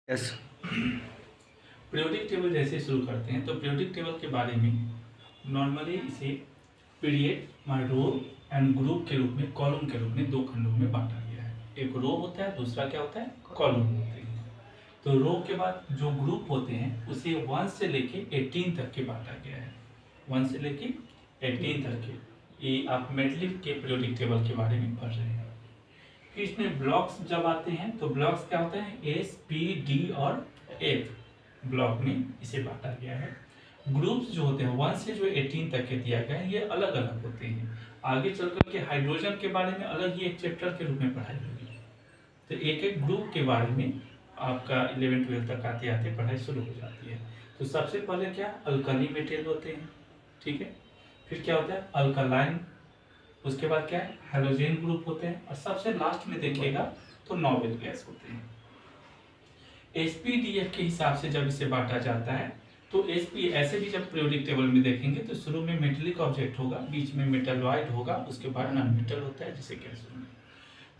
Yes. Periodic table जैसे शुरू करते हैं तो पीरियोडिक टेबल के बारे में नॉर्मली इसे पीरियड रो एंड ग्रुप के रूप में कॉलम के रूप में दो खंडों में बांटा गया है। एक रो होता है, दूसरा क्या होता है, कॉलम होते हैं। तो रो के बाद जो ग्रुप होते हैं उसे 1 से लेके 18 तक के बांटा गया है। 1 से लेके 18 तक के। ये आप मेडलिफ के पीरियोडिक टेबल के बारे में पढ़ रहे हैं। फिर इसमें ब्लॉक्स जब आते हैं तो ब्लॉक्स क्या होते हैं, एस, पी, डी और एफ ब्लॉक में इसे बांटा गया है। ग्रुप्स जो होते हैं 1 से जो 18 तक के दिया गया है, ये अलग अलग होते हैं। आगे चलकर के हाइड्रोजन के बारे में अलग ही एक चैप्टर के रूप में पढ़ाई होगी। तो एक एक ग्रुप के बारे में आपका 11-12 तक आते आते पढ़ाई शुरू हो जाती है। तो सबसे पहले क्या, अल्कली मेटेरियल होते हैं, ठीक है। फिर क्या होता है, अल्कलाइन। उसके बाद क्या है, हैलोजन ग्रुप होते हैं। और सबसे लास्ट में देखिएगा तो नोबेल गैस होते हैं। एसपीडीएफ के हिसाब से जब इसे बांटा जाता है तो एसपी ऐसे भी जब पीरियोडिक टेबल में देखेंगे तो शुरू में मेटेलिक ऑब्जेक्ट होगा, बीच में मेटलॉइड होगा, उसके बाद नॉन मेटल होता है जिसे गैस होगा।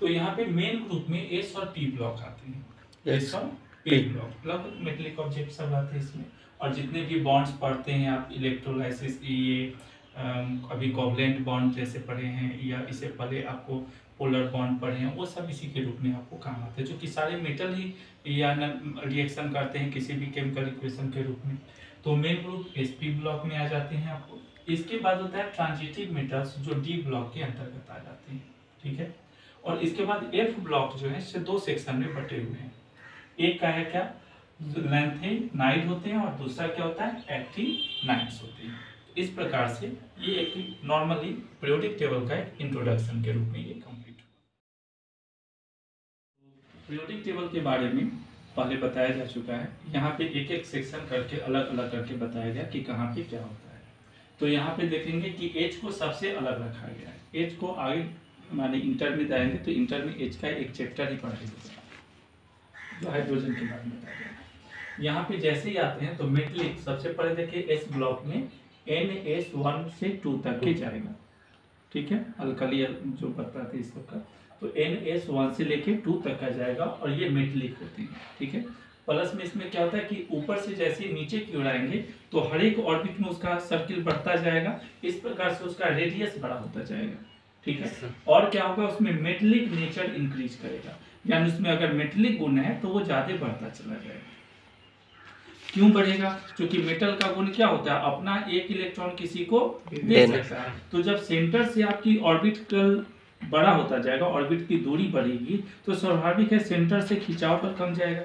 तो यहाँ पे मेन ग्रुप में एस और पी ब्लॉक आते हैं। एस और पी ब्लॉक लगभग मेटेलिक ऑब्जेक्ट सब आते हैं इसमें। और जितने भी बॉन्ड्स पढ़ते हैं आप, इलेक्ट्रोलाइसिस, ये अभी कोवलेंट बॉन्ड जैसे पढ़े हैं या इससे पहले आपको पोलर बॉन्ड पढ़े हैं, वो सब इसी के रूप में आपको काम आते हैं, जो कि सारे मेटल ही या रिएक्शन करते हैं किसी भी केमिकल इक्वेशन के रूप में। तो मेन ग्रुप एसपी ब्लॉक में आ जाते हैं आपको। इसके बाद होता है ट्रांजिटिव मेटल्स जो डी ब्लॉक के अंतर्गत आ जाते हैं, ठीक है। और इसके बाद एफ ब्लॉक जो है इससे दो सेक्शन में बटे हुए हैं। एक का है क्या, लैंथेनाइड होते हैं और दूसरा क्या होता है, एक्टिनाइड्स होते हैं। इस प्रकार से ये एक नॉर्मली पीरियोडिक टेबल का इंट्रोडक्शन के रूप में ये कंप्लीट हुआ। पीरियोडिक टेबल के बारे में पहले बताया जा चुका है। यहाँ पे एक एक सेक्शन करके अलग अलग करके बताया गया कि कहाँ पे क्या होता है। तो यहाँ पे देखेंगे कि एच को सबसे अलग रखा गया है। एच को आगे माने इंटर में जाएंगे तो इंटर में एच का एक चैप्टर ही पढ़ाएंगे जो हाइड्रोजन के बारे में बताया गया। यहाँ पे जैसे ही आते हैं तो मेटलिक सबसे पहले देखिए एस ब्लॉक में NS1 से 2 तक के जाएगा, ठीक है। अल्कली जो बताते हैं इस सबका, तो NS1 से लेके 2 तक का जाएगा और ये मेटलिक होती है, ठीक है। प्लस में इसमें क्या होता है कि ऊपर से जैसे नीचे की ओर आएंगे तो हर एक ऑर्बिट में उसका सर्किल बढ़ता जाएगा, इस प्रकार से उसका रेडियस बड़ा होता जाएगा, ठीक है। और क्या होगा, उसमें मेटलिक नेचर इंक्रीज करेगा, यानी उसमें अगर मेटलिक गुण है तो वो ज्यादा बढ़ता चला जाएगा। क्यों बढ़ेगा, क्योंकि मेटल का गुण क्या होता है, अपना एक इलेक्ट्रॉन किसी को दे सकता है। तो जब सेंटर से आपकी ऑर्बिटल बड़ा होता जाएगा, ऑर्बिट की दूरी बढ़ेगी, तो स्वाभाविक है सेंटर से खिंचाव बल कम जाएगा।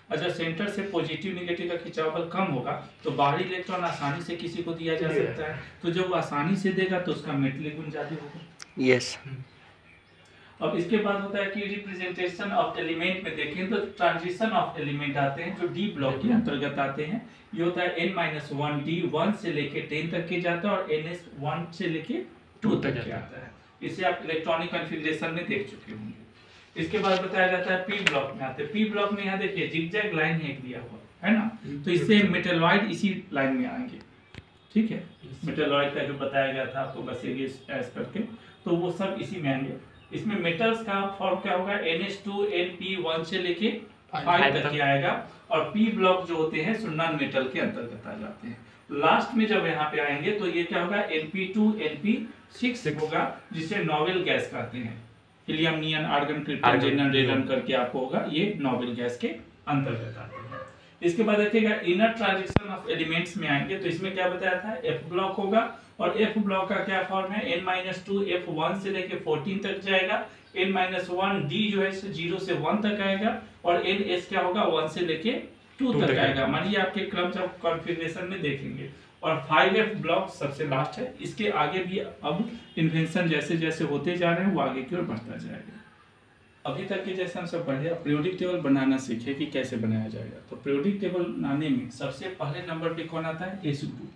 और जब सेंटर से पॉजिटिव नेगेटिव का खिंचाव बल कम होगा तो बाहरी इलेक्ट्रॉन आसानी से किसी को दिया जा सकता है। तो जब वो आसानी से देगा तो उसका मेटलिक गुण ज्यादा होगा। यस। अब इसके बाद होता है कि रिप्रेजेंटेशन ऑफ एलिमेंट में देखें तो ट्रांजिशन ऑफ एलिमेंट आते हैं जो डी ब्लॉक के अंतर्गत आते हैं। ये होता है n-1 डी 1 से लेके 10 तक के जाता है और ns1 से लेके 2 तक के आता है। इसे आप इलेक्ट्रॉनिक कॉन्फ़िगरेशन में देख चुके होंगे। इसके बाद बताया जाता है पी ब्लॉक में आते हैं। पी ब्लॉक में यहाँ देखिए जिगजैग लाइन है दिया हुआ है ना, तो इससे मेटलॉइड इसी लाइन में आएंगे, ठीक है। मेटलॉइड का जो बताया गया था आपको बस ये ऐस करके, तो वो सब इसी में आएंगे। इसमें मेटल्स का फॉर्म क्या होगा, NH2 NP1 से लेके 5 तक आएगा। और पी ब्लॉक जो होते हैं नॉन मेटल के अंतर्गत आ जाते हैं। लास्ट में जब यहाँ पे आएंगे तो ये क्या होगा, NP2 NP6 होगा, जिसे नोबेल गैस कहते हैं। हीलियम, नियन, आर्गन, क्रिप्टन, जेनन, रेडन करके आपको होगा, ये नोबेल गैस के अंतर्गत आते हैं। इसके बाद देखिएगा इनर ट्रांजिशन ऑफ एलिमेंट्स में आएंगे तो इसमें क्या बताया था, एफ ब्लॉक होगा। और एफ ब्लॉक का क्या फॉर्म है, n-2 F1 से लेके 14 तक जाएगा। n-1 D जो है 0 से 1 तक आएगा और NS क्या होगा 1 से लेके 2 तक आएगा। मानिए आपके क्रम जब कॉन्फ़िगरेशन में देखेंगे। और 5F ब्लॉक सबसे लास्ट है। इसके आगे भी अब इन्वेंशन जैसे जैसे होते जा रहे हैं वो आगे की ओर बढ़ता जाएगा। अभी तक के जैसे हम सब पढ़े, पीरियोडिक टेबल बनाना सीखे कि कैसे बनाया जाएगा। तो पीरियोडिक टेबल बनाने में सबसे पहले नंबर पे कौन आता है, एस ग्रुप।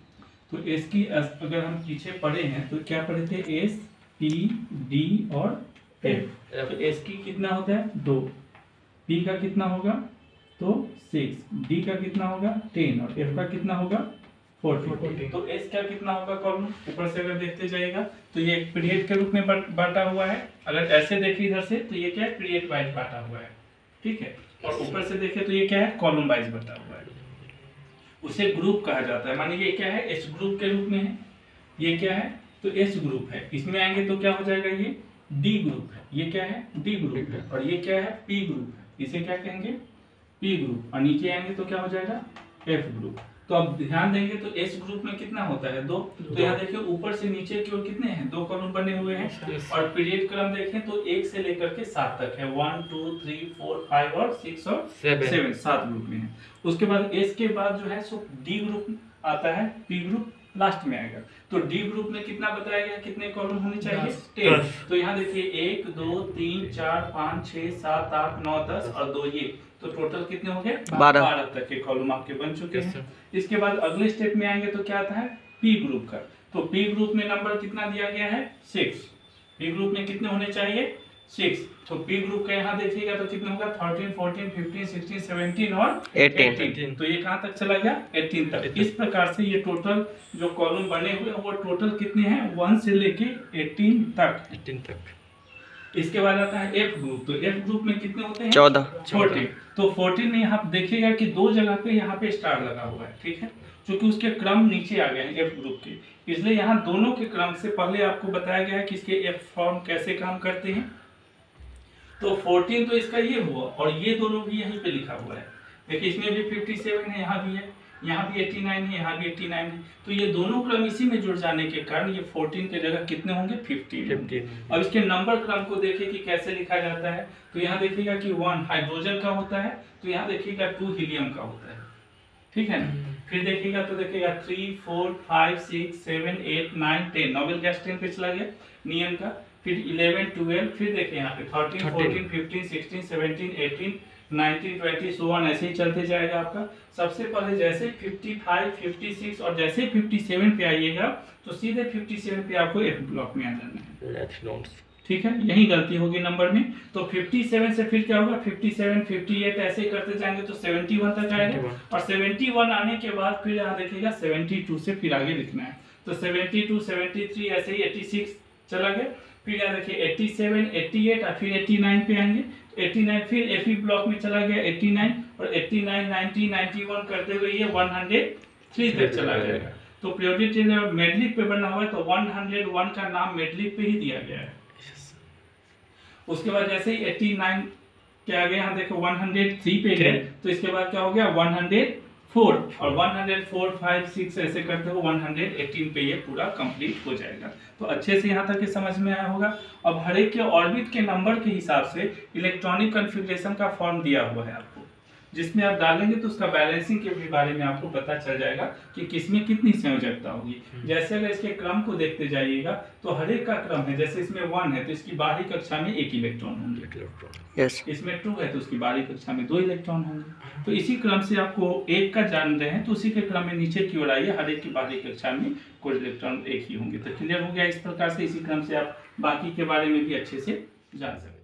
तो एस की अगर हम पीछे पढ़े हैं तो क्या पढ़े थे, एस, पी, डी और एफ। तो एस की कितना होता है 2, पी का कितना होगा तो 6, डी का कितना होगा 10 और एफ का कितना होगा 40। तो एस का कितना होगा कॉलम, ऊपर से अगर देखते जाइएगा तो ये पीरियड के रूप में बांटा हुआ है। अगर ऐसे देखें इधर से तो ये क्या है, पीरियड वाइज बांटा हुआ है, ठीक है। और ऊपर से देखें तो ये क्या है, कॉलम वाइज बटा हुआ है, उसे ग्रुप कहा जाता है। मानिए ये क्या है, एस ग्रुप के रूप में है, ये क्या है तो एस ग्रुप है, इसमें आएंगे तो क्या हो जाएगा, ये डी ग्रुप है, ये क्या है डी ग्रुप है, और ये क्या है पी ग्रुप है, इसे क्या कहेंगे पी ग्रुप, और नीचे आएंगे तो क्या हो जाएगा एफ ग्रुप। तो अब ध्यान देंगे तो एस ग्रुप में कितना होता है 2, तो यहाँ देखिए ऊपर से नीचे की ओर कितने हैं 2 कॉलम बने हुए हैं, और पीरियड क्रम देखें तो 1 से लेकर के 7 तक है, 1 2 3 4 5 और 6 और 7 7 ग्रुप में है। उसके बाद एस के बाद जो है सो डी ग्रुप आता है, पी ग्रुप लास्ट में आएगा। तो डी ग्रुप में कितना बताया गया, कितने कॉलम होने चाहिए 10। तो यहाँ देखिए 1 2 3 4 5 6 7 8 9 10 और 2 ये, तो टोटल कितने हो गए 12 तक के कॉलम आपके बन चुके हैं। इसके बाद अगले स्टेप में आएंगे तो क्या आता है पी ग्रुप का। तो पी ग्रुप में नंबर कितना दिया गया है 6, पी ग्रुप में कितने होने चाहिए 6। तो पी ग्रुप का यहाँ देखिएगा तो कितना होगा 13 14 15 16 17 और 18। तो ये कहाँ तक चला गया 18 तक। इस प्रकार से ये टोटल जो कॉलम बने हुए हैं वो टोटल कितने हैं 1 से लेके 18 तक। इसके बाद आता है एफ ग्रुप। तो एफ ग्रुप में कितने होते हैं 14। तो 14 में यहाँ देखिएगा कि 2 जगह पे यहाँ पे स्टार लगा हुआ है, ठीक है, क्योंकि उसके क्रम नीचे आ गए हैं एफ ग्रुप के, इसलिए यहाँ दोनों के क्रम से पहले आपको बताया गया है कि इसके एफ फॉर्म कैसे काम करते हैं। तो 14 तो इसका ये हुआ, और ये दोनों भी यहीं पे लिखा हुआ है, देखिए इसमें भी 57 है, यहाँ भी है, यहाँ भी 89 है, यहाँ भी 89 है। तो ये दोनों क्रम इसी में जुड़ जाने के कारण ये 14 के जगह कितने होंगे 15। अब इसके नंबर क्रम को देखिए कि कैसे लिखा जाता है। तो यहाँ देखिएगा कि 1 हाइड्रोजन का होता है, तो यहाँ देखिएगा 2 हीलियम का होता है, ठीक है ना। फिर देखिएगा तो देखिएगा 3 4 5 6 7 8 9 10, नोबेल गैस 10 पे चला गया नियन का। फिर 11 12, फिर देखिए यहाँ पे 13 14 15 16 17 18 19 20 so on, ऐसे ही चलते जाएगा आपका। सबसे पहले जैसे 55 56 और जैसे 57 पे आइएगा तो सीधे 57 पे आपको एफ ब्लॉक में आ जाना है, ठीक है। यही गलती होगी नंबर में। तो 57 से फिर क्या होगा 57 58 ऐसे करते जाएंगे तो 71 तक आएगा, और 71 आने के बाद फिर यहाँ देखिएगा 72 से फिर आगे लिखना है। तो 72 73 ऐसे ही 86 चला गया, फिर यहाँ देखिए 87 88 और फिर 89 पे आएंगे, 89 फिर एफई ब्लॉक में चला गया 89, और 89 90 91 करते हुए ये 103 तक चला जाएगा। तो पीरियोडिक टेबल मेडलिक पे बना हुआ है, तो 101 का नाम मेडलिक पे ही दिया गया है। उसके बाद जैसे ही 89 के आगे यहाँ देखो 103 पे गए, तो इसके बाद क्या हो गया 104, और 104 5 6 ऐसे करते हुए 118 पे ये पूरा कंप्लीट हो जाएगा। तो अच्छे से यहाँ तक ये समझ में आया होगा। अब हर एक के ऑर्बिट के नंबर के हिसाब से इलेक्ट्रॉनिक कॉन्फ़िगरेशन का फॉर्म दिया हुआ है आपको, जिसमें आप डालेंगे तो उसका बैलेंसिंग के भी बारे में आपको पता चल जाएगा कि किसमें कितनी संयोजकता होगी। जैसे अगर इसके क्रम को देखते जाइएगा तो हर एक का क्रम है, जैसे इसमें 1 है तो इसकी बाहरी कक्षा में 1 इलेक्ट्रॉन होंगे, इसमें 2 है तो उसकी बाहरी कक्षा में 2 इलेक्ट्रॉन होंगे। तो इसी क्रम से आपको एक का जान रहे हैं तो उसी के क्रम में नीचे की ओर आइए, हर एक की बाहरी कक्षा में कुछ इलेक्ट्रॉन 1 ही होंगे। तो क्लियर हो गया। इस प्रकार से इसी क्रम से आप बाकी के बारे में भी अच्छे से जान सकते हैं।